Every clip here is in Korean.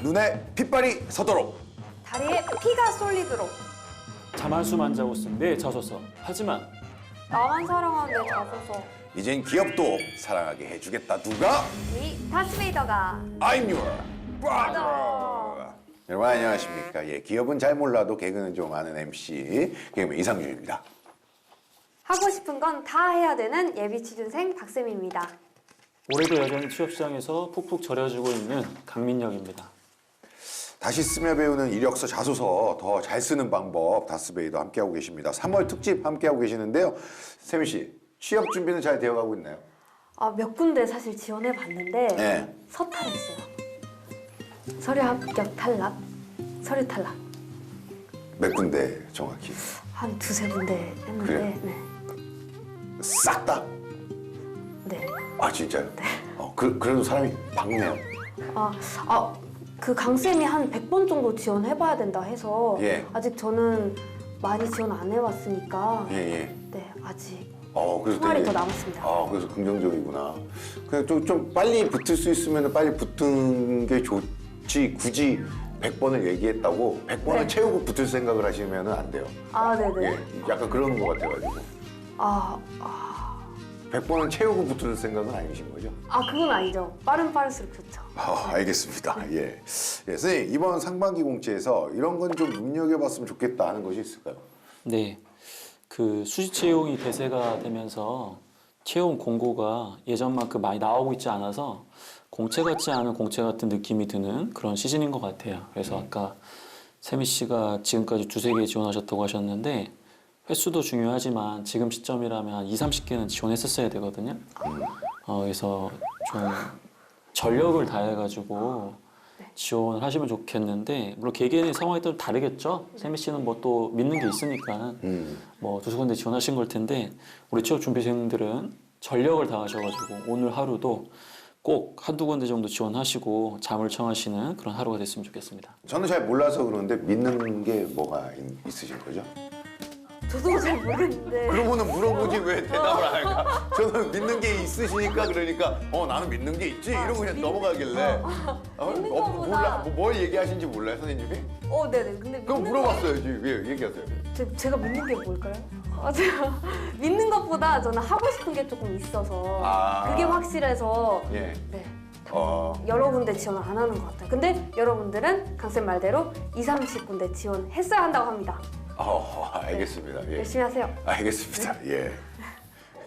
눈에 핏발이 서도록. 다리에 피가 쏠리도록. 자만수만 자고 쓴 내 자소서. 하지만 나만 사랑하는 내 자소서. 이젠 기업도 사랑하게 해주겠다. 누가? 이 다스베이더가. I'm your brother. 여러분 안녕하십니까? 예, 기업은 잘 몰라도 개그는 좀 아는 MC 개그맨 이상준입니다. 하고 싶은 건 다 해야 되는 예비 취준생 박쌤입니다. 올해도 여전히 취업시장에서 푹푹 절여주고 있는 강민혁입니다. 다시 쓰며 배우는 이력서, 자소서 더 잘 쓰는 방법 다스베이도 함께하고 계십니다. 3월 특집 함께하고 계시는데요. 세미 씨, 취업 준비는 잘 되어가고 있나요? 몇 군데 사실 지원해 봤는데 네. 서탈했어요. 서류 합격 탈락, 서류 탈락. 몇 군데 정확히? 한 두세 군데 했는데 그래요? 네. 싹 다? 네. 아 진짜요? 네. 그래도 사람이 밝네요. 그 강쌤이 한 100번 정도 지원해봐야 된다 해서 예. 아직 저는 많이 지원 안 해왔으니까 예. 네 아직 그래서 생활이 더 남았습니다. 그래서 긍정적이구나. 그냥 좀 빨리 붙을 수 있으면 빨리 붙은 게 좋지. 굳이 100번을 얘기했다고 100번을 네. 채우고 붙을 생각을 하시면 안 돼요. 네네. 예, 약간 그런 거 같아가지고. 100번은 채우고 붙을 생각은 아니신 거죠? 그건 아니죠. 빠를수록 좋죠. 알겠습니다. 예, 선생님 이번 상반기 공채에서 이런 건 좀 눈여겨봤으면 좋겠다 하는 것이 있을까요? 네, 그 수시 채용이 대세가 되면서 채용 공고가 예전만큼 많이 나오고 있지 않아서 공채 같지 않은 공채 같은 느낌이 드는 그런 시즌인 것 같아요. 그래서 아까 세미 씨가 지금까지 두세 개 지원하셨다고 하셨는데 횟수도 중요하지만 지금 시점이라면 한 20, 30개는 지원했었어야 되거든요. 그래서 좀 전력을 다해가지고 지원을 하시면 좋겠는데 물론 개개인의 상황이 또 다르겠죠. 세미 씨는 뭐 또 믿는 게 있으니까 뭐 두세 군데 지원하신 걸 텐데 우리 취업 준비생들은 전력을 다하셔가지고 오늘 하루도 꼭 한두 군데 정도 지원하시고 잠을 청하시는 그런 하루가 됐으면 좋겠습니다. 저는 잘 몰라서 그러는데 믿는 게 뭐가 있으신 거죠? 저도 잘 모르겠는데. 그러면은 물어보지 왜 대답을 안 할까? 저는 믿는 게 있으시니까 그러니까 나는 믿는 게 있지 이러고 그냥 넘어가길래 믿는 거보다- 몰라 뭘 얘기하신지 몰라요 선생님이? 네네. 근데 그럼 믿는 물어봤어요. 왜 얘기하세요? 제가 믿는 게 뭘까요? 제가 믿는 것보다 저는 하고 싶은 게 조금 있어서 그게 확실해서 예. 네. 어. 여러 군데 지원을 안 하는 것 같아요. 근데 여러분들은 강쌤 말대로 20, 30군데 지원했어야 한다고 합니다. 알겠습니다. 예. 열심히 하세요. 알겠습니다. 예.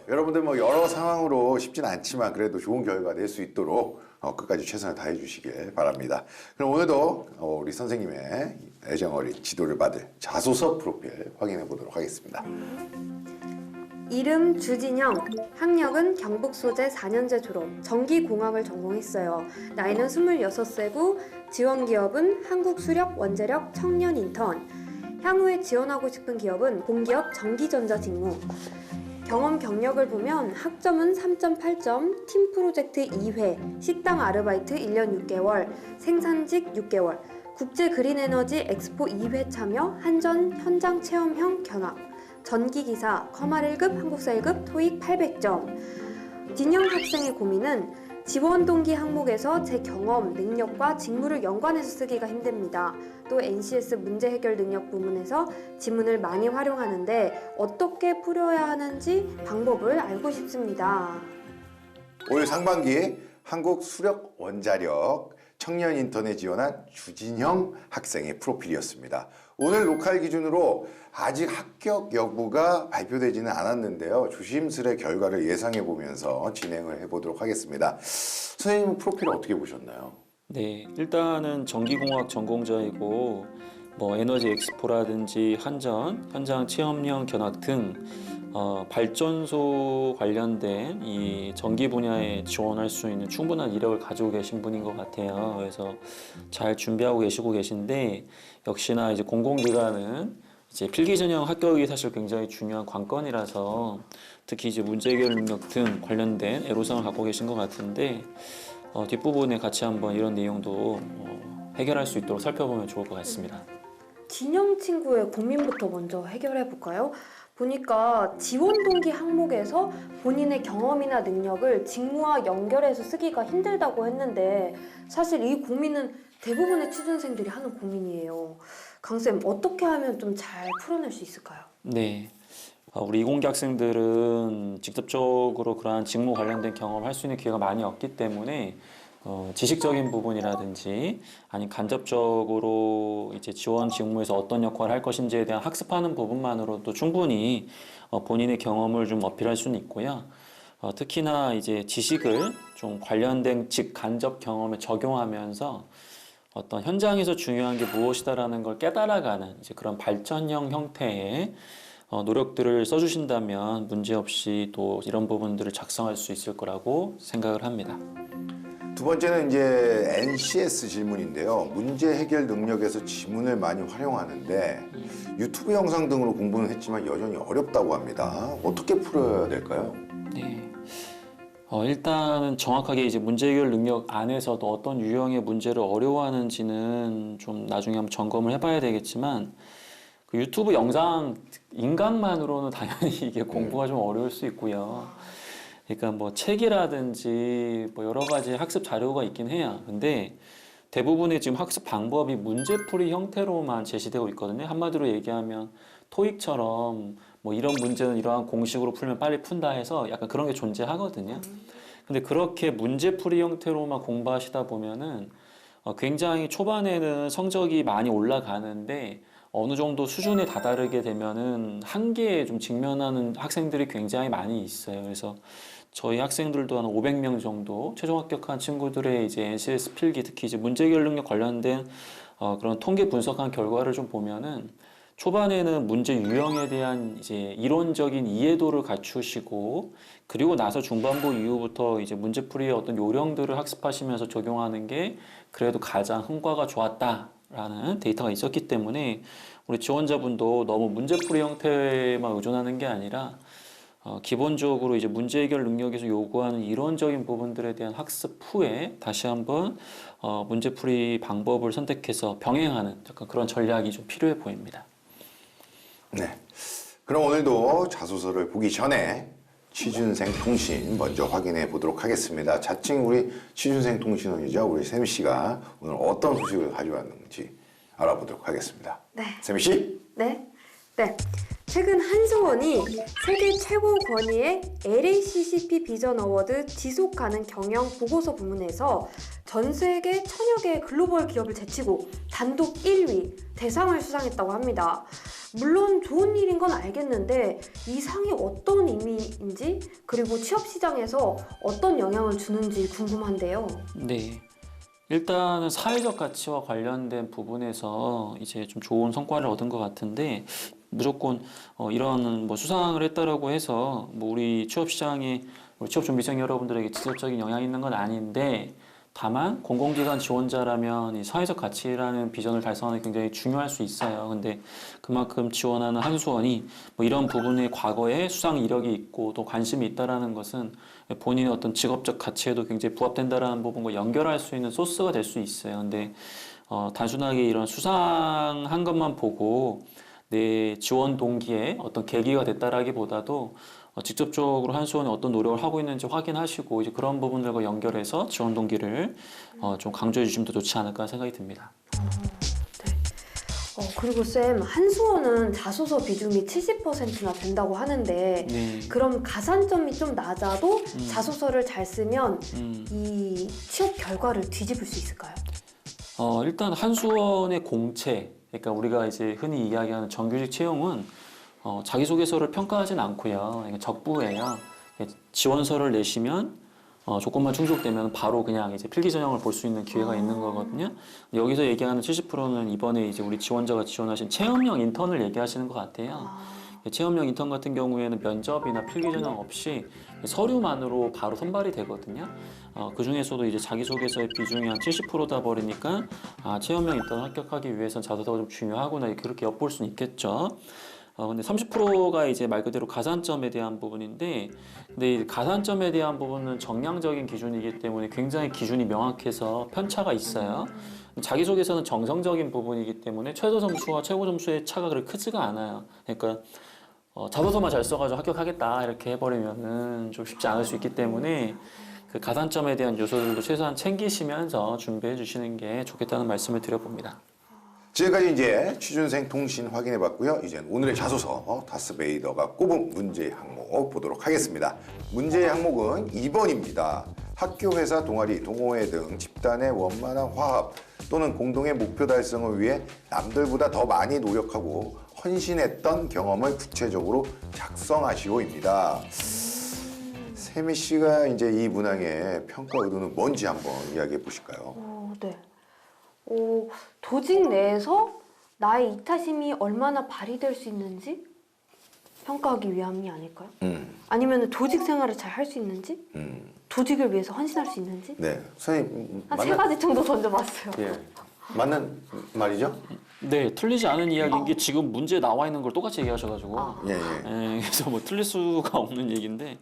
여러분들 뭐 여러 상황으로 쉽진 않지만 그래도 좋은 결과 낼 수 있도록 끝까지 최선을 다해 주시길 바랍니다. 그럼 오늘도 우리 선생님의 애정 어린 지도를 받을 자소서 프로필 확인해 보도록 하겠습니다. 이름 주진영, 학력은 경북 소재 4년제 졸업, 전기공학을 전공했어요. 나이는 26세고 지원 기업은 한국수력, 원자력, 청년 인턴. 향후에 지원하고 싶은 기업은 공기업 전기전자 직무. 경험 경력을 보면 학점은 3.8점, 팀 프로젝트 2회, 식당 아르바이트 1년 6개월, 생산직 6개월, 국제 그린 에너지 엑스포 2회 참여, 한전 현장 체험형 견학, 전기기사, 컴R 1급, 한국사 1급, 토익 800점. 진영 학생의 고민은 지원 동기 항목에서 제 경험, 능력과 직무를 연관해서 쓰기가 힘듭니다. 또 NCS 문제 해결 능력 부문에서 지문을 많이 활용하는데 어떻게 풀어야 하는지 방법을 알고 싶습니다. 올 상반기 한국 수력 원자력 청년 인턴에 지원한 주진형 학생의 프로필이었습니다. 오늘 로컬 기준으로 아직 합격 여부가 발표되지는 않았는데요. 조심스레 결과를 예상해 보면서 진행을 해보도록 하겠습니다. 선생님 프로필을 어떻게 보셨나요? 네, 일단은 전기공학 전공자이고 뭐 에너지 엑스포라든지 한전, 현장 체험형 견학 등 발전소 관련된 이 전기 분야에 지원할 수 있는 충분한 이력을 가지고 계신 분인 것 같아요. 그래서 잘 준비하고 계신데 역시나 이제 공공기관은 이제 필기 전형 합격이 사실 굉장히 중요한 관건이라서 특히 이제 문제 해결 능력 등 관련된 애로사항을 갖고 계신 것 같은데 뒷부분에 같이 한번 이런 내용도 해결할 수 있도록 살펴보면 좋을 것 같습니다. 진영 친구의 고민부터 먼저 해결해 볼까요? 보니까 지원 동기 항목에서 본인의 경험이나 능력을 직무와 연결해서 쓰기가 힘들다고 했는데 사실 이 고민은 대부분의 취준생들이 하는 고민이에요. 강쌤, 어떻게 하면 좀 잘 풀어낼 수 있을까요? 네. 우리 이공계 학생들은 직접적으로 그러한 직무 관련된 경험을 할 수 있는 기회가 많이 없기 때문에 지식적인 부분이라든지 아니면 간접적으로 이제 지원 직무에서 어떤 역할을 할 것인지에 대한 학습하는 부분만으로도 충분히 본인의 경험을 좀 어필할 수는 있고요. 특히나 이제 지식을 좀 관련된 직간접 경험에 적용하면서 어떤 현장에서 중요한 게 무엇이다라는 걸 깨달아가는 이제 그런 발전형 형태의 노력들을 써주신다면 문제없이 또 이런 부분들을 작성할 수 있을 거라고 생각을 합니다. 두 번째는 이제 NCS 질문인데요. 문제 해결 능력에서 지문을 많이 활용하는데 유튜브 영상 등으로 공부는 했지만 여전히 어렵다고 합니다. 어떻게 풀어야 될까요? 네. 일단은 정확하게 이제 문제 해결 능력 안에서도 어떤 유형의 문제를 어려워하는지는 좀 나중에 한번 점검을 해봐야 되겠지만 그 유튜브 영상 인강만으로는 당연히 이게 공부가 좀 어려울 수 있고요. 그러니까 뭐 책이라든지 뭐 여러 가지 학습 자료가 있긴 해요. 근데 대부분의 지금 학습 방법이 문제풀이 형태로만 제시되고 있거든요. 한마디로 얘기하면 토익처럼 뭐 이런 문제는 이러한 공식으로 풀면 빨리 푼다 해서 약간 그런 게 존재하거든요. 근데 그렇게 문제풀이 형태로만 공부하시다 보면은 굉장히 초반에는 성적이 많이 올라가는데 어느 정도 수준에 다다르게 되면은 한계에 좀 직면하는 학생들이 굉장히 많이 있어요. 그래서 저희 학생들도 한 500명 정도 최종 합격한 친구들의 이제 NCS 필기, 특히 이제 문제 해결 능력 관련된 그런 통계 분석한 결과를 좀 보면은 초반에는 문제 유형에 대한 이제 이론적인 이해도를 갖추시고 그리고 나서 중반부 이후부터 이제 문제풀이의 어떤 요령들을 학습하시면서 적용하는 게 그래도 가장 흥과가 좋았다라는 데이터가 있었기 때문에 우리 지원자분도 너무 문제풀이 형태에만 의존하는 게 아니라 기본적으로 이제 문제 해결 능력에서 요구하는 이론적인 부분들에 대한 학습 후에 다시 한번 문제풀이 방법을 선택해서 병행하는 약간 그런 전략이 좀 필요해 보입니다. 네. 그럼 오늘도 자소서를 보기 전에 취준생 통신 먼저 확인해 보도록 하겠습니다. 자칭 우리 취준생 통신원이죠. 우리 샘 씨가 오늘 어떤 소식을 가져왔는지 알아보도록 하겠습니다. 네. 샘 씨? 네. 최근 한수원이 세계 최고 권위의 LACCP 비전 어워드 지속 가능 경영 보고서 부문에서 전 세계 1000여 개의 글로벌 기업을 제치고 단독 1위 대상을 수상했다고 합니다. 물론 좋은 일인 건 알겠는데 이 상이 어떤 의미인지 그리고 취업 시장에서 어떤 영향을 주는지 궁금한데요. 네. 일단은 사회적 가치와 관련된 부분에서 이제 좀 좋은 성과를 얻은 것 같은데 무조건 이런 뭐 수상을 했다라고 해서 뭐 우리 취업 시장에 우리 취업 준비생 여러분들에게 직접적인 영향이 있는 건 아닌데 다만 공공기관 지원자라면 이 사회적 가치라는 비전을 달성하는 게 굉장히 중요할 수 있어요. 근데 그만큼 지원하는 한수원이 뭐 이런 부분에 과거에 수상 이력이 있고 또 관심이 있다라는 것은 본인의 어떤 직업적 가치에도 굉장히 부합된다라는 부분과 연결할 수 있는 소스가 될 수 있어요. 근데 단순하게 이런 수상한 것만 보고 내 지원 동기에 어떤 계기가 됐다라기보다도 직접적으로 한수원이 어떤 노력을 하고 있는지 확인하시고 이제 그런 부분들과 연결해서 지원 동기를 좀 강조해 주시면 더 좋지 않을까 생각이 듭니다. 네. 그리고 쌤, 한수원은 자소서 비중이 70%나 된다고 하는데 네. 그럼 가산점이 좀 낮아도 자소서를 잘 쓰면 이 취업 결과를 뒤집을 수 있을까요? 일단 한수원의 공채, 그러니까 우리가 이제 흔히 이야기하는 정규직 채용은 자기소개서를 평가하진 않고요. 그러니까 적부예요. 지원서를 내시면 조건만 충족되면 바로 그냥 이제 필기 전형을 볼 수 있는 기회가 있는 거거든요. 여기서 얘기하는 70%는 이번에 이제 우리 지원자가 지원하신 체험형 인턴을 얘기하시는 것 같아요. 체험형 인턴 같은 경우에는 면접이나 필기 전형 없이 서류만으로 바로 선발이 되거든요. 그 중에서도 이제 자기소개서의 비중이 한 70%다 버리니까 체험형 인턴 합격하기 위해서는 자소서가 좀 중요하구나 그렇게 엿볼 수는 있겠죠. 근데 30%가 이제 말 그대로 가산점에 대한 부분인데, 근데 이 가산점에 대한 부분은 정량적인 기준이기 때문에 굉장히 기준이 명확해서 편차가 있어요. 자기소개서는 정성적인 부분이기 때문에 최저 점수와 최고 점수의 차가 그렇게 크지가 않아요. 그러니까 자소서만 잘 써가지고 합격하겠다 이렇게 해버리면은 좀 쉽지 않을 수 있기 때문에 그 가산점에 대한 요소들도 최소한 챙기시면서 준비해 주시는 게 좋겠다는 말씀을 드려봅니다. 지금까지 이제 취준생 통신 확인해봤고요. 이제 오늘의 자소서 다스베이더가 꼽은 문제 항목 보도록 하겠습니다. 문제의 항목은 2번입니다. 학교, 회사, 동아리, 동호회 등 집단의 원만한 화합 또는 공동의 목표 달성을 위해 남들보다 더 많이 노력하고 헌신했던 경험을 구체적으로 작성하시오입니다. 세미 씨가 이제 이 문항의 평가 의도는 뭔지 한번 이야기해 보실까요? 네. 조직 내에서 나의 이타심이 얼마나 발휘될 수 있는지 평가하기 위함이 아닐까요? 아니면 조직 생활을 잘 할 수 있는지? 조직을 위해서 헌신할 수 있는지? 네, 선생님 한 세 가지 정도 던져봤어요. 예, 맞는 말이죠? 네, 틀리지 않은 이야기인 게 지금 문제에 나와 있는 걸 똑같이 얘기하셔가지고 예, 예. 그래서 뭐 틀릴 수가 없는 얘기인데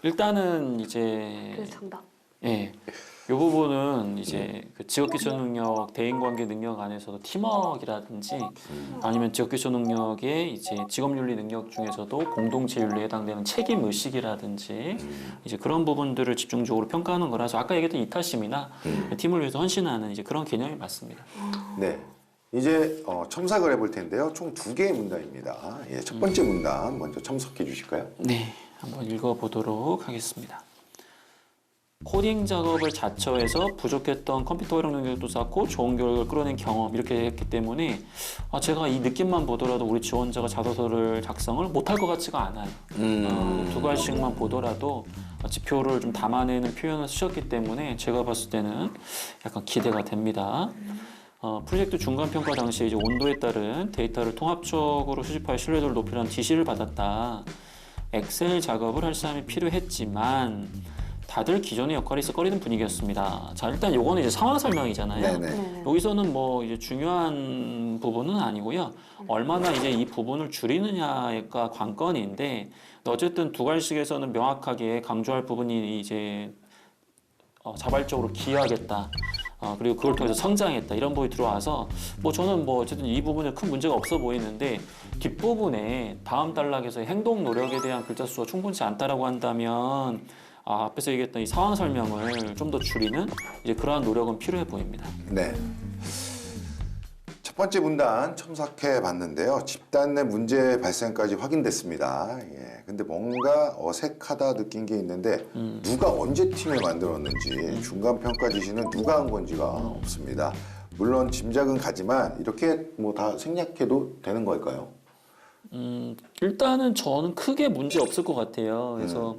일단은 이제 그래서 정답. 이 부분은 이제 그 지역기초 능력, 대인관계 능력 안에서도 팀워크라든지 아니면 지역기초 능력의 이제 직업윤리 능력 중에서도 공동체 윤리에 해당되는 책임 의식이라든지 이제 그런 부분들을 집중적으로 평가하는 거라서 아까 얘기했던 이타심이나 팀을 위해서 헌신하는 이제 그런 개념이 맞습니다. 네. 이제 첨삭을 해볼 텐데요. 총 2개의 문단입니다. 예, 첫 번째 문단 먼저 첨삭해 주실까요? 네, 한번 읽어보도록 하겠습니다. 코딩 작업을 자처해서 부족했던 컴퓨터 활용 능력도 쌓고 좋은 결과를 끌어낸 경험 이렇게 했기 때문에 제가 이 느낌만 보더라도 우리 지원자가 자소서를 작성을 못할 것 같지가 않아요. 2가지씩만 보더라도 지표를 좀 담아내는 표현을 쓰셨기 때문에 제가 봤을 때는 약간 기대가 됩니다. 프로젝트 중간평가 당시에 이제 온도에 따른 데이터를 통합적으로 수집하여 신뢰도를 높이라는 지시를 받았다. 엑셀 작업을 할 사람이 필요했지만 다들 기존의 역할이 있어거리는 분위기였습니다. 자, 일단 요거는 이제 상황 설명이잖아요. 네네. 여기서는 뭐 이제 중요한 부분은 아니고요. 얼마나 이제 이 부분을 줄이느냐가 관건인데 어쨌든 두갈식에서는 명확하게 강조할 부분이 이제 자발적으로 기여하겠다. 그리고 그걸 통해서 성장했다 이런 부분이 들어와서 뭐 저는 뭐 어쨌든 이 부분에 큰 문제가 없어 보이는데 뒷부분에 다음 단락에서 행동 노력에 대한 글자 수가 충분치 않다라고 한다면 앞에서 얘기했던 이 상황 설명을 좀 더 줄이는 이제 그러한 노력은 필요해 보입니다. 네. 첫 번째 문단 첨삭해 봤는데요. 집단 내 문제 발생까지 확인됐습니다. 예. 근데 뭔가 어색하다 느낀 게 있는데 누가 언제 팀을 만들었는지 중간 평가 지시는 누가 한 건지가 없습니다. 물론 짐작은 가지만 이렇게 뭐 다 생략해도 되는 걸까요? 일단은 저는 크게 문제 없을 것 같아요. 그래서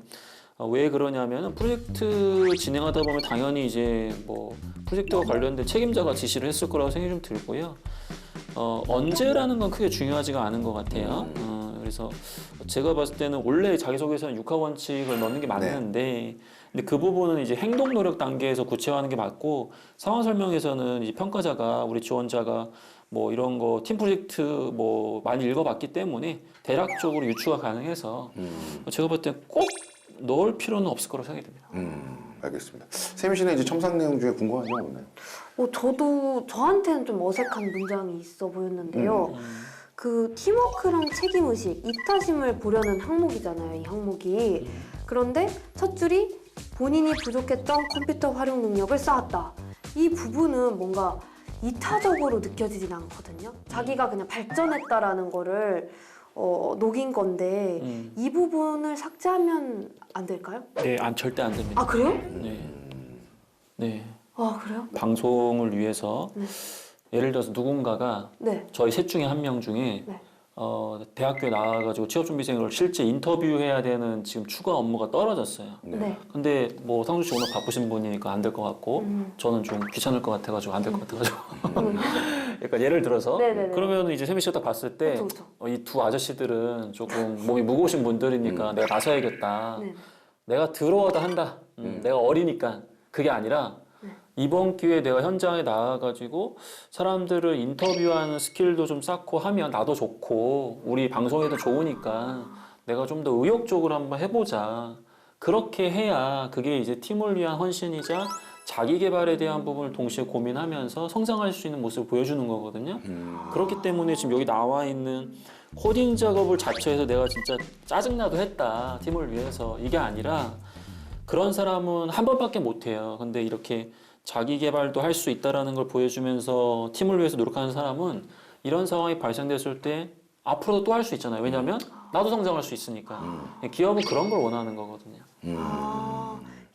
왜 그러냐면 프로젝트 진행하다 보면 당연히 이제 뭐 프로젝트와 관련된 책임자가 지시를 했을 거라고 생각이 좀 들고요. 언제라는 건 크게 중요하지가 않은 것 같아요. 그래서 제가 봤을 때는 원래 자기소개서는 6화 원칙을 넣는 게 맞는데 근데 그 부분은 이제 행동 노력 단계에서 구체화하는 게 맞고 상황 설명에서는 이제 평가자가 우리 지원자가 뭐 이런 거 팀 프로젝트 뭐 많이 읽어봤기 때문에 대략적으로 유추가 가능해서 제가 볼 때 꼭 넣을 필요는 없을 거라고 생각이 듭니다. 알겠습니다. 세미 씨는 이제 첨삭 내용 중에 궁금한 점 없나요? 저도 저한테는 좀 어색한 문장이 있어 보였는데요. 그 팀워크랑 책임의식, 이타심을 보려는 항목이잖아요, 이 항목이. 그런데 첫 줄이 본인이 부족했던 컴퓨터 활용 능력을 쌓았다. 이 부분은 뭔가 이타적으로 느껴지진 않거든요. 자기가 그냥 발전했다라는 거를 녹인 건데 이 부분을 삭제하면 안 될까요? 네, 절대 안 됩니다. 아, 그래요? 네. 아, 그래요? 방송을 위해서 예를 들어서 누군가가 네. 저희 셋 중에 한 명 중에 네. 대학교에 나와가지고 취업준비생을 실제 인터뷰해야 되는 지금 추가 업무가 떨어졌어요. 네. 근데 뭐 상주 씨 오늘 바쁘신 분이니까 안 될 것 같고 저는 좀 귀찮을 것 같아가지고 안 될 것 같아가지고 약간 예를 들어서 네네네. 그러면 이제 세미 씨가 딱 봤을 때 그쵸. 이 두 아저씨들은 조금 몸이 무거우신 분들이니까 내가 나서야겠다. 네. 내가 들어와도 한다. 내가 어리니까 그게 아니라 이번 기회에 내가 현장에 나와가지고 사람들을 인터뷰하는 스킬도 좀 쌓고 하면 나도 좋고 우리 방송에도 좋으니까 내가 좀 더 의욕적으로 한번 해보자. 그렇게 해야 그게 이제 팀을 위한 헌신이자 자기 개발에 대한 부분을 동시에 고민하면서 성장할 수 있는 모습을 보여주는 거거든요. 그렇기 때문에 지금 여기 나와 있는 코딩 작업을 자처해서 내가 진짜 짜증나도 했다, 팀을 위해서, 이게 아니라 그런 사람은 한 번밖에 못 해요. 근데 이렇게 자기 개발도 할 수 있다라는 걸 보여주면서 팀을 위해서 노력하는 사람은 이런 상황이 발생됐을 때 앞으로도 또 할 수 있잖아요. 왜냐하면 나도 성장할 수 있으니까. 기업은 그런 걸 원하는 거거든요.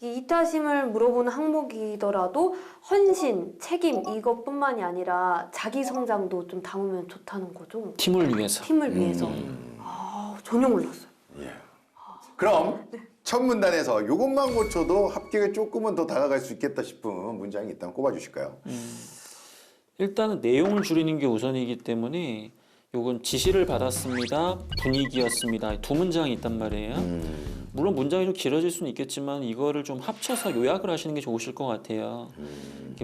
이 이타심을 물어보는 항목이더라도 헌신, 책임 이것뿐만이 아니라 자기 성장도 좀 담으면 좋다는 거죠. 팀을 위해서. 팀을 위해서. 전혀 몰랐어요. 예. 그럼 첫 문단에서 이것만 고쳐도 합격에 조금은 더 다가갈 수 있겠다 싶은 문장이 있다면 꼽아주실까요? 일단은 내용을 줄이는 게 우선이기 때문에 요건 지시를 받았습니다, 분위기였습니다. 두 문장이 있단 말이에요. 물론 문장이 좀 길어질 수는 있겠지만 이거를 좀 합쳐서 요약을 하시는 게 좋으실 것 같아요.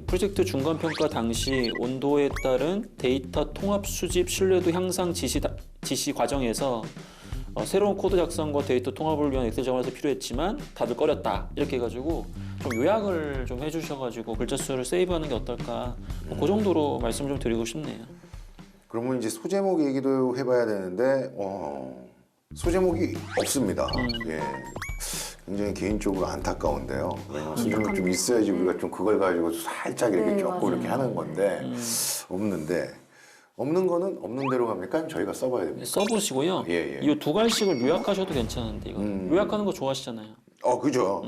프로젝트 중간평가 당시 온도에 따른 데이터 통합 수집 신뢰도 향상 지시 과정에서 새로운 코드 작성과 데이터 통합을 위한 엑셀 작업에서 필요했지만 다들 꺼렸다. 이렇게 해가지고 좀 요약을 좀 해주셔가지고 글자 수를 세이브하는 게 어떨까. 그 정도로 말씀 좀 드리고 싶네요. 그러면 이제 소제목 얘기도 해봐야 되는데 소제목이 없습니다. 예. 굉장히 개인적으로 안타까운데요. 왜냐면 소제목 좀 있어야지 우리가 좀 그걸 가지고 살짝 이렇게 엮고 이렇게 하는 건데 없는데 없는 거는 없는 대로 갑니까? 저희가 써봐야 됩니다. 써보시고요. 예. 이 두 갈씩을 요약하셔도 괜찮은데 이거 요약하는 거 좋아하시잖아요. 그죠.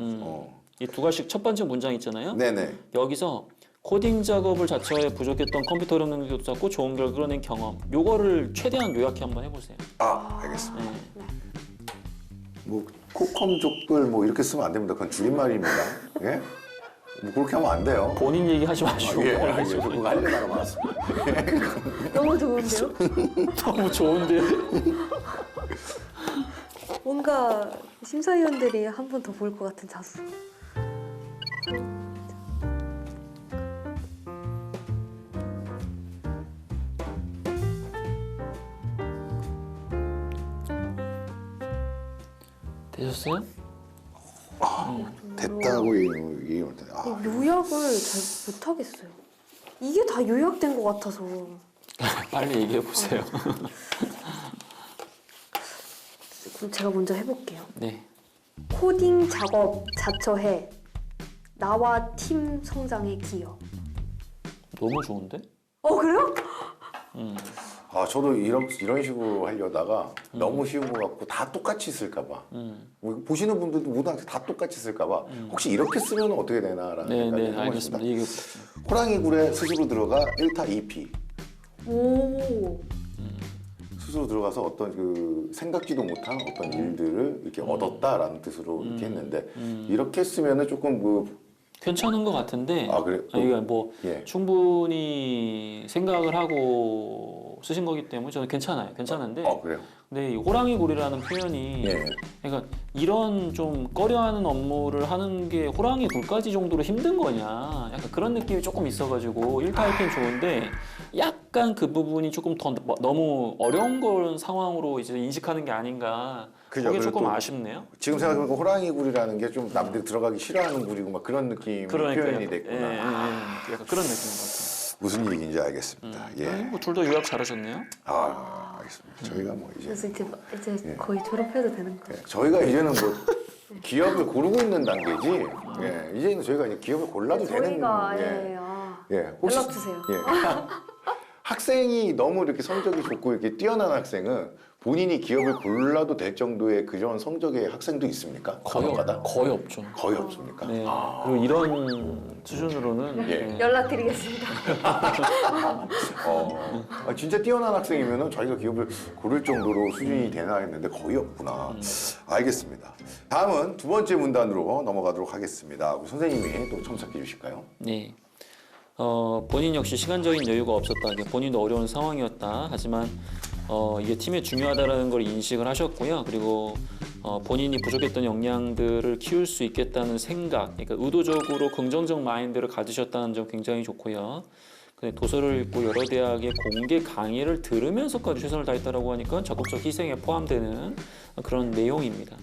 이 두 갈씩 첫 번째 문장 있잖아요. 네네. 여기서 코딩 작업을 자처해 부족했던 컴퓨터 흐름 능력도 쌓고 좋은 결과 끌어낸 경험, 요거를 최대한 요약해 한번 해보세요. 알겠습니다. 네. 뭐 코컴족들 뭐 이렇게 쓰면 안 됩니다. 그건 줄임말입니다. 예? 뭐 그렇게 하면 안 돼요. 본인 얘기하지 마시고. 알겠습니다. 그거 하려다가 말았습니다. 너무 좋은데요? 너무 좋은데. 뭔가 심사위원들이 한 번 더 볼 것 같은 자수. 되셨어요? 됐다고 얘기할 때 요약을 잘 못하겠어요. 이게 다 요약된 것 같아서. 빨리 얘기해 보세요. 그럼 제가 먼저 해볼게요. 네. 코딩 작업 자처해 나와 팀 성장에 기여. 너무 좋은데? 그래요? 저도 이런 식으로 하려다가 너무 쉬운 것 같고 다 똑같이 쓸까봐 뭐 보시는 분들도 모두 다 똑같이 쓸까봐 혹시 이렇게 쓰면 어떻게 되나라는 생각이 네, 해봤습니다. 알겠습니다. 얘기해 보세요. 호랑이 굴에 스스로 들어가 1타 2피 오. 스스로 들어가서 어떤 그 생각지도 못한 어떤 일들을 이렇게 얻었다라는 뜻으로 이렇게 했는데 이렇게 쓰면은 조금 뭐 괜찮은 것 같은데. 그래? 이게 뭐 예. 충분히 생각을 하고 쓰신 거기 때문에 저는 괜찮은데. 그래요? 근데 이 호랑이 굴이라는 표현이 예. 그러니까 이런 좀 꺼려하는 업무를 하는 게 호랑이 굴까지 정도로 힘든 거냐, 약간 그런 느낌이 조금 있어가지고 1타입은 좋은데 약간 그 부분이 조금 더 너무 어려운 걸 상황으로 이제 인식하는 게 아닌가. 그죠. 그게 그리고 조금 또 아쉽네요. 지금 생각해보니까 호랑이 굴이라는 게 좀 남들이 들어가기 싫어하는 굴이고 막 그런 느낌의 표현이 됐구나. 약간 그런 느낌인 것 같아요. 무슨 얘기인지 알겠습니다. 예. 뭐 둘 다 요약 잘하셨네요. 알겠습니다. 저희가 뭐 이제 그래서 이제 거의 졸업해도 되는 거예요. 저희가 이제는 뭐 기업을 고르고 있는 단계지. 예. 이제는 저희가 이제 기업을 골라도 되는. 저희가 혹시 연락 주세요. 학생이 너무 이렇게 성적이 좋고 이렇게 뛰어난 학생은 본인이 기업을 골라도 될 정도의 그런 성적의 학생도 있습니까? 간혹가다? 거의 없죠. 거의 없습니까? 네. 그리고 이런 수준으로는 예. 연락드리겠습니다. 진짜 뛰어난 학생이면은 자기가 기업을 고를 정도로 수준이 되나 했는데 거의 없구나. 알겠습니다. 다음은 두 번째 문단으로 넘어가도록 하겠습니다. 우리 선생님이 또 첨삭해 주실까요? 네. 본인 역시 시간적인 여유가 없었다. 본인도 어려운 상황이었다. 하지만 이게 팀에 중요하다라는 걸 인식을 하셨고요. 그리고 본인이 부족했던 역량들을 키울 수 있겠다는 생각, 그러니까 의도적으로 긍정적 마인드를 가지셨다는 점 굉장히 좋고요. 근데 도서를 읽고 여러 대학의 공개 강의를 들으면서까지 최선을 다했다라고 하니까 적극적 희생에 포함되는 그런 내용입니다.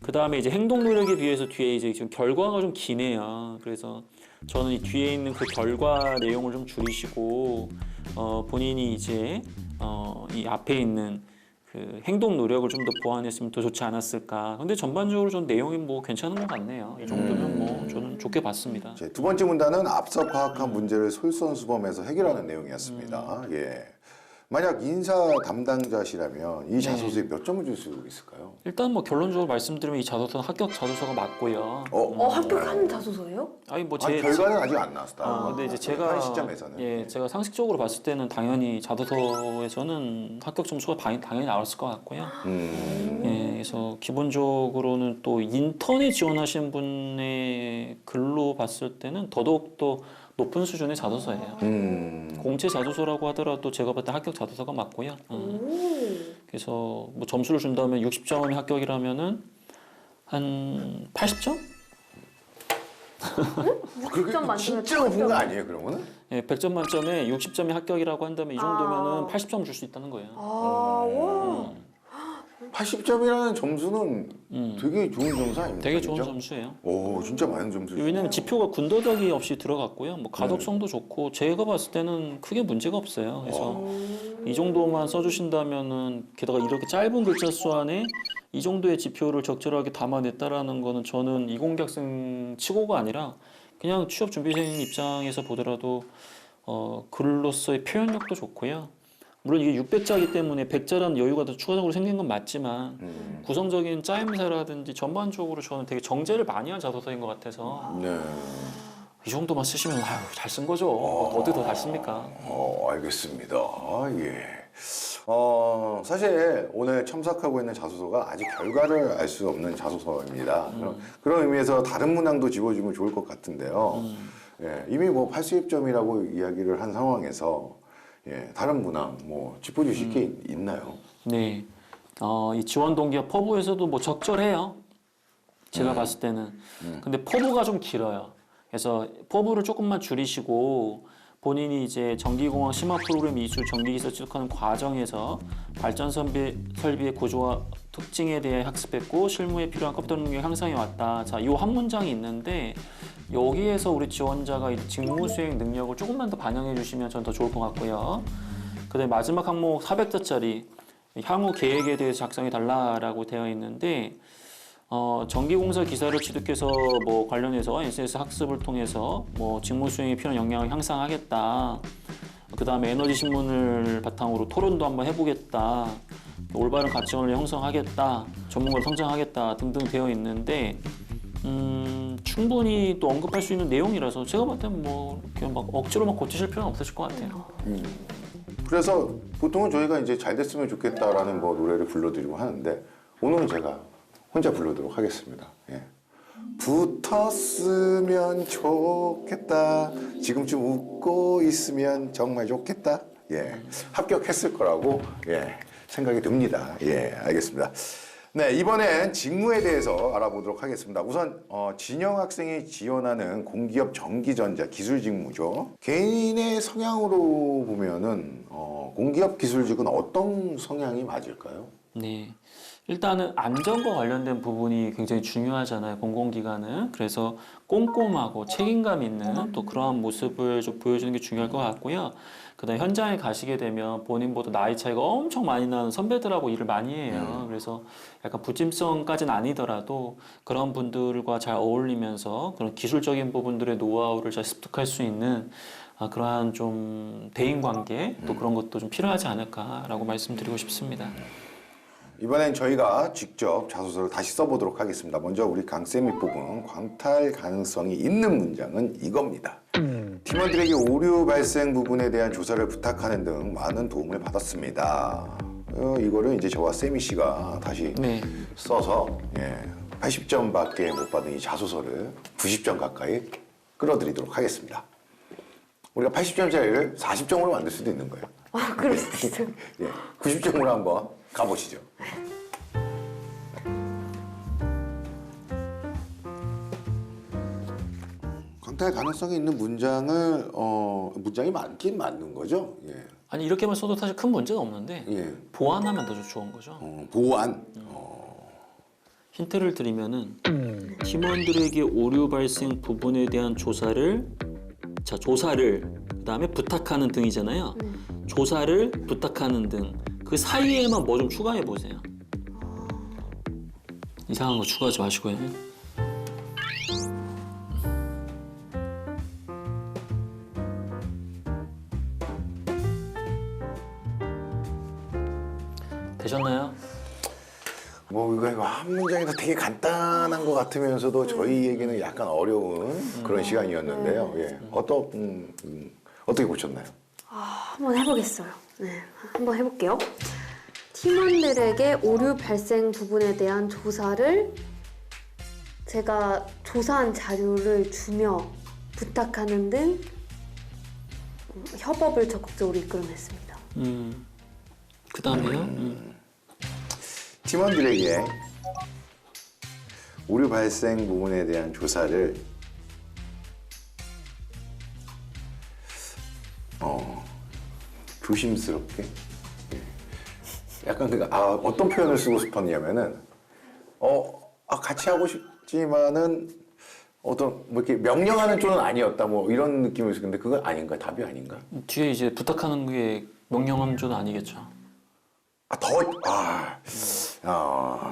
그 다음에 이제 행동 노력에 비해서 뒤에 이제 지금 결과가 좀 기네요. 그래서 저는 이 뒤에 있는 그 결과 내용을 좀 줄이시고 본인이 이제 이 앞에 있는 그 행동 노력을 좀 더 보완했으면 더 좋지 않았을까. 근데 전반적으로 좀 내용이 뭐 괜찮은 것 같네요. 이 정도면 뭐 저는 좋게 봤습니다. 이제 두 번째 문단은 앞서 파악한 문제를 솔선수범해서 해결하는 내용이었습니다. 예. 만약 인사 담당자시라면 이 자소서에 몇 점을 줄 수 있을까요? 일단 뭐 결론적으로 말씀드리면 이 자소서는 합격 자소서가 맞고요. 합격한 자소서예요? 아니 뭐 아니, 제 결과는 아직 안 나왔다. 근데 이제 제가 현 시점에서는. 예, 제가 상식적으로 봤을 때는 당연히 자소서에서는 합격 점수가 당연히 나왔을 것 같고요. 예, 그래서 기본적으로는 또 인턴에 지원하신 분의 글로 봤을 때는 더더욱 더 높은 수준의 자소서예요. 공채 자소서라고 하더라도 제가 봤을 때 합격 자소서가 맞고요. 그래서 뭐 점수를 준다면 60점이 합격이라면은 한 80점? 그렇게 60점 만점에 진짜 높은 거 아니에요, 그러면은? 예, 100점 만점에 60점이 합격이라고 한다면 이 정도면은 80점 줄 수 있다는 거예요. 와. 80점이라는 점수는 되게 좋은 점수 아닙니까? 되게 좋은 진짜? 점수예요. 오, 진짜 많은 점수죠. 왜냐면 지표가 군더더기 없이 들어갔고요. 뭐 가독성도 좋고 제가 봤을 때는 크게 문제가 없어요. 그래서 이 정도만 써주신다면은 게다가 이렇게 짧은 글자 수 안에 이 정도의 지표를 적절하게 담아냈다라는 거는 저는 이공계 학생 치고가 아니라 그냥 취업 준비생 입장에서 보더라도 글로서의 표현력도 좋고요. 물론 이게 600자이기 때문에 100자라는 여유가 더 추가적으로 생긴 건 맞지만 구성적인 짜임새라든지 전반적으로 저는 되게 정제를 많이 한 자소서인 것 같아서 네. 이 정도만 쓰시면 잘 쓴 거죠. 어디 더 잘 씁니까? 알겠습니다. 예. 사실 오늘 첨삭하고 있는 자소서가 아직 결과를 알 수 없는 자소서입니다. 그런 의미에서 다른 문항도 집어주면 좋을 것 같은데요. 예, 이미 뭐 80점이라고 이야기를 한 상황에서 예, 다른 문항 뭐 짚어주실 게 있나요? 네. 이 지원 동기와 퍼부에서도 뭐 적절해요. 제가 봤을 때는. 근데 퍼부가 좀 길어요. 그래서 퍼부를 조금만 줄이시고 본인이 이제 전기공학 심화 프로그램 이수 전기기술 취득하는 과정에서 발전 설비의 구조와 특징에 대해 학습했고 실무에 필요한 컴퓨터 능력 향상해 왔다. 자, 이 한 문장이 있는데 여기에서 우리 지원자가 직무 수행 능력을 조금만 더 반영해 주시면 전 더 좋을 것 같고요. 그다음에 마지막 항목 400자짜리 향후 계획에 대해서 작성해 달라라고 되어 있는데 전기공사 기사를 취득해서 뭐 관련해서 SNS 학습을 통해서 뭐 직무 수행에 필요한 역량을 향상하겠다. 그 다음에 에너지 신문을 바탕으로 토론도 한번 해보겠다. 올바른 가치관을 형성하겠다. 전문가로 성장하겠다 등등 되어 있는데 충분히 또 언급할 수 있는 내용이라서 제가 볼 때는 뭐 이렇게 막 억지로 막 고치실 필요는 없으실 것 같아요. 그래서 보통은 저희가 이제 잘 됐으면 좋겠다라는 뭐 노래를 불러드리고 하는데 오늘은 제가 혼자 부르도록 하겠습니다. 예. 붙었으면 좋겠다. 지금쯤 웃고 있으면 정말 좋겠다. 예. 합격했을 거라고 예. 생각이 듭니다. 예, 알겠습니다. 네, 이번엔 직무에 대해서 알아보도록 하겠습니다. 우선 진영 학생이 지원하는 공기업 전기전자 기술 직무죠. 개인의 성향으로 보면은 공기업 기술직은 어떤 성향이 맞을까요? 네. 일단은 안전과 관련된 부분이 굉장히 중요하잖아요. 공공기관은. 그래서 꼼꼼하고 책임감 있는 또 그러한 모습을 좀 보여주는 게 중요할 것 같고요. 그다음에 현장에 가시게 되면 본인보다 나이 차이가 엄청 많이 나는 선배들하고 일을 많이 해요. 그래서 약간 부침성까지는 아니더라도 그런 분들과 잘 어울리면서 그런 기술적인 부분들의 노하우를 잘 습득할 수 있는 그러한 좀 대인관계 또 그런 것도 좀 필요하지 않을까라고 말씀드리고 싶습니다. 이번엔 저희가 직접 자소서를 다시 써보도록 하겠습니다. 먼저 우리 강쌤이 뽑은 광탈 가능성이 있는 문장은 이겁니다. 팀원들에게 오류 발생 부분에 대한 조사를 부탁하는 등 많은 도움을 받았습니다. 이거를 이제 저와 세미 씨가 다시 네. 써서 80점밖에 못 받은 이 자소서를 90점 가까이 끌어들이도록 하겠습니다. 우리가 80점짜리를 40점으로 만들 수도 있는 거예요. 그럴 수도 있어요. 90점으로 한번 가보시죠. 강탈 가능성이 있는 문장이 많긴 맞는 거죠. 예. 아니 이렇게만 써도 사실 큰 문제는 없는데 예. 보완하면 더 좋은 거죠. 보완. 힌트를 드리면은 팀원들에게 오류 발생 부분에 대한 조사를 그다음에 부탁하는 등이잖아요. 조사를 부탁하는 등 그 사이에만 뭐 좀 추가해 보세요. 이상한 거 추가하지 마시고요. 되셨나요? 뭐 이거 한 문장에서 되게 간단한 것 같으면서도 저희에게는 약간 어려운 그런 시간이었는데요. 예. 어떻게 보셨나요? 한번 해보겠어요. 네, 한번 해볼게요. 팀원들에게 오류 발생 부분에 대한 조사를 제가 조사한 자료를 주며 부탁하는 등 협업을 적극적으로 이끌어냈습니다. 그 다음에요? 팀원들에게 오류 발생 부분에 대한 조사를 조심스럽게 약간 어떤 표현을 쓰고 싶었냐면은 같이 하고 싶지만은 어떤 뭐 이렇게 명령하는 쪽은 아니었다 뭐 이런 느낌을 쓰는데 그건 아닌가? 답이 아닌가? 뒤에 이제 부탁하는 게 명령하는 쪽은 아니겠죠.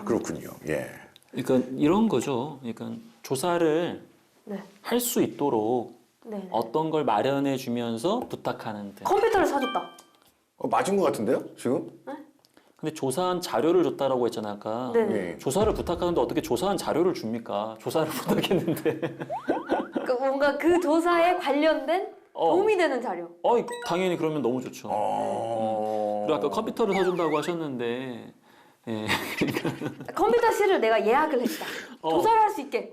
그렇군요. 예. 그러니까 이런 거죠. 그러니까 조사를 네. 할 수 있도록 네. 어떤 걸 마련해 주면서 부탁하는 등. 컴퓨터를 사줬다. 맞은 것 같은데요, 지금? 근데 조사한 자료를 줬다라고 했잖아요, 아까. 네네. 예. 조사를 부탁하는데 어떻게 조사한 자료를 줍니까? 조사를 부탁했는데. 뭔가 그 조사에 관련된 도움이 되는 자료. 당연히 그러면 너무 좋죠. 그리고 아까 컴퓨터를 사준다고 하셨는데, 예. 컴퓨터실을 내가 예약을 했다. 조사를 할 수 있게.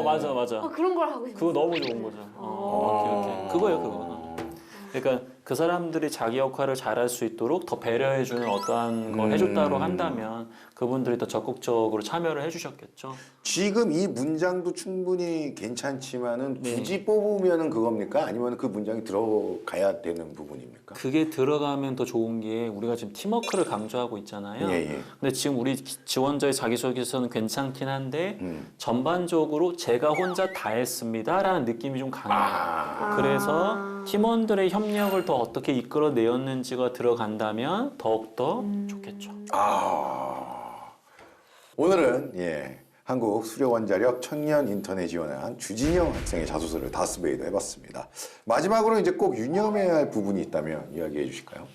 맞아. 그런 걸 하고 싶어요. 그거 너무 좋은 거죠. 오케이. 그거예요, 그거는. 그러니까 그 사람들이 자기 역할을 잘할 수 있도록 더 배려해주는 어떠한 걸 해줬다고 한다면 그분들이 더 적극적으로 참여를 해주셨겠죠. 지금 이 문장도 충분히 괜찮지만은 굳이 뽑으면은 그겁니까? 아니면 그 문장이 들어가야 되는 부분입니까? 그게 들어가면 더 좋은 게 우리가 지금 팀워크를 강조하고 있잖아요. 예. 근데 지금 우리 지원자의 자기소개서는 괜찮긴 한데 전반적으로 제가 혼자 다 했습니다라는 느낌이 좀 강해요. 그래서 팀원들의 협력을 더 어떻게 이끌어내었는지가 들어간다면 더욱더 좋겠죠. 오늘은 한국 수력원자력 청년 인턴에 지원한 주진영 학생의 자소서를 다스베이도 해봤습니다. 마지막으로 이제 꼭 유념해야 할 부분이 있다면 이야기해 주실까요?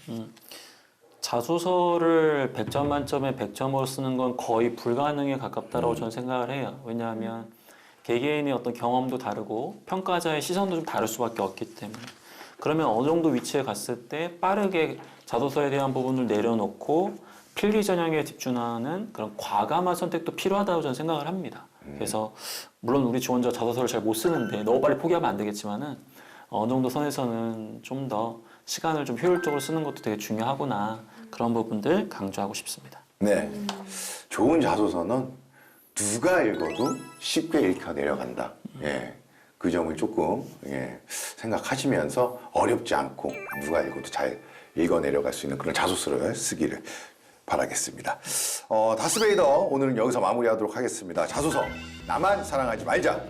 자소서를 100점 만점에 100점으로 쓰는 건 거의 불가능에 가깝다고 저는 생각을 해요. 왜냐하면 개개인의 어떤 경험도 다르고 평가자의 시선도 좀 다를 수밖에 없기 때문에. 그러면 어느 정도 위치에 갔을 때 빠르게 자소서에 대한 부분을 내려놓고 필기 전형에 집중하는 그런 과감한 선택도 필요하다고 저는 생각을 합니다. 그래서 물론 우리 지원자 자소서를 잘 못 쓰는데 너무 빨리 포기하면 안 되겠지만은 어느 정도 선에서는 좀 더 시간을 좀 효율적으로 쓰는 것도 되게 중요하구나 그런 부분들 강조하고 싶습니다. 네, 좋은 자소서는 누가 읽어도 쉽게 읽혀 내려간다. 그 점을 조금 생각하시면서 어렵지 않고 누가 읽어도 잘 읽어 내려갈 수 있는 그런 자소서를 쓰기를 바라겠습니다. 다스베이더 오늘은 여기서 마무리하도록 하겠습니다. 자소서 나만 사랑하지 말자.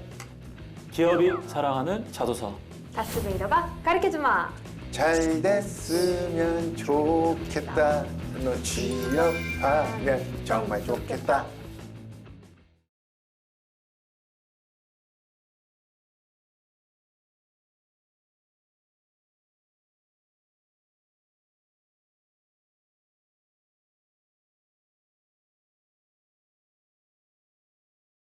기업이 사랑하는 자소서. 다스베이더가 가르쳐주마. 잘 됐으면 좋겠다. 너 취업하면 정말 좋겠다.